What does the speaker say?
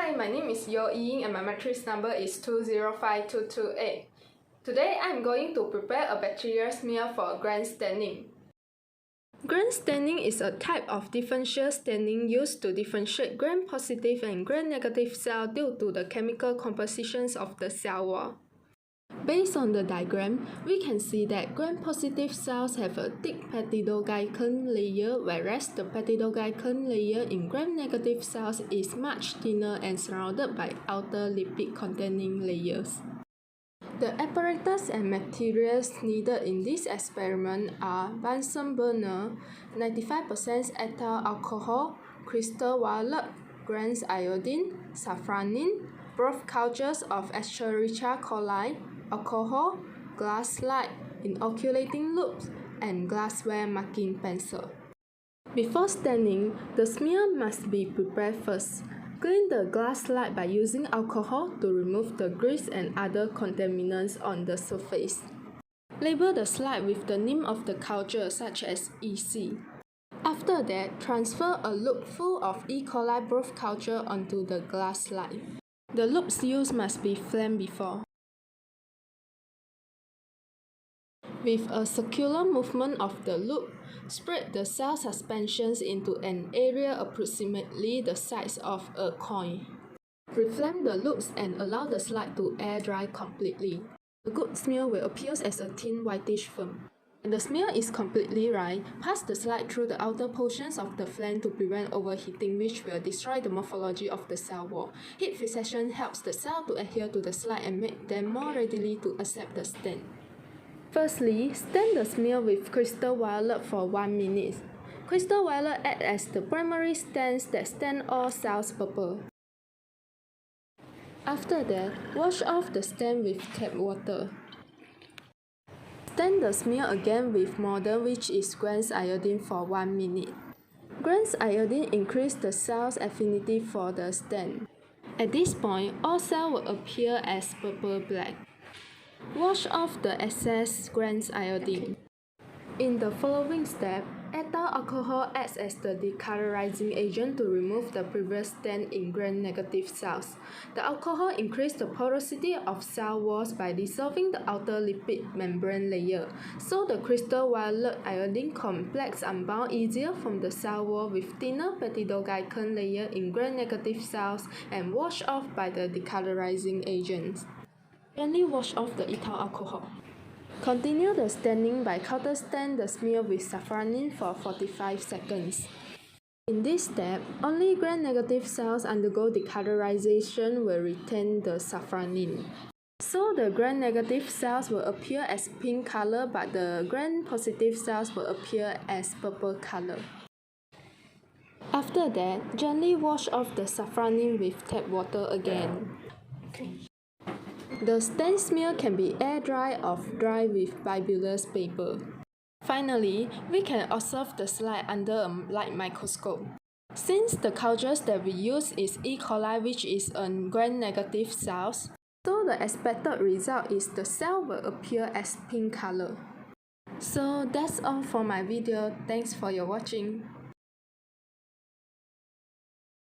Hi, my name is Yo Ying and my matrix number is 205228. Today I'm going to prepare a bacterial smear for gram staining. Gram staining is a type of differential staining used to differentiate gram-positive and gram-negative cells due to the chemical compositions of the cell wall. Based on the diagram, we can see that gram-positive cells have a thick peptidoglycan layer, whereas the peptidoglycan layer in gram-negative cells is much thinner and surrounded by outer lipid-containing layers. The apparatus and materials needed in this experiment are Bunsen burner, 95% ethyl alcohol, crystal violet, Grams iodine, safranin, broth cultures of Escherichia coli, alcohol, glass slide, inoculating loops, and glassware marking pencil. Before staining, the smear must be prepared first. Clean the glass slide by using alcohol to remove the grease and other contaminants on the surface. Label the slide with the name of the culture such as EC. After that, transfer a loop full of E. coli broth culture onto the glass slide. The loops used must be flamed before. With a circular movement of the loop, spread the cell suspensions into an area approximately the size of a coin. Reflame the loops and allow the slide to air dry completely. A good smear will appear as a thin whitish film. When the smear is completely dry, pass the slide through the outer portions of the flame to prevent overheating, which will destroy the morphology of the cell wall. Heat fixation helps the cell to adhere to the slide and make them more readily to accept the stain. Firstly, stain the smear with crystal violet for 1 minute. Crystal violet acts as the primary stain that stains all cells purple. After that, wash off the stain with tap water. Stain the smear again with mortar, which is Grams iodine, for 1 minute. Grams iodine increases the cell's affinity for the stain. At this point, all cells will appear as purple-black. Wash off the excess Grams iodine. In the following step, ethyl alcohol acts as the decolorizing agent to remove the previous stain in gram-negative cells. The alcohol increases the porosity of cell walls by dissolving the outer lipid membrane layer, so the crystal violet iodine complex unbound easier from the cell wall with thinner peptidoglycan layer in gram-negative cells and washed off by the decolorizing agents. Gently wash off the ethyl alcohol. Continue the staining by counterstain the smear with safranin for 45 seconds. In this step, only gram-negative cells undergo decolorization will retain the safranin. So the gram-negative cells will appear as pink color, but the gram-positive cells will appear as purple color. After that, gently wash off the safranin with tap water again. The stain smear can be air dry or dry with bibulous paper. Finally, we can observe the slide under a light microscope. Since the cultures that we use is E. coli, which is a gram-negative cells, so the expected result is the cell will appear as pink color. So that's all for my video. Thanks for your watching.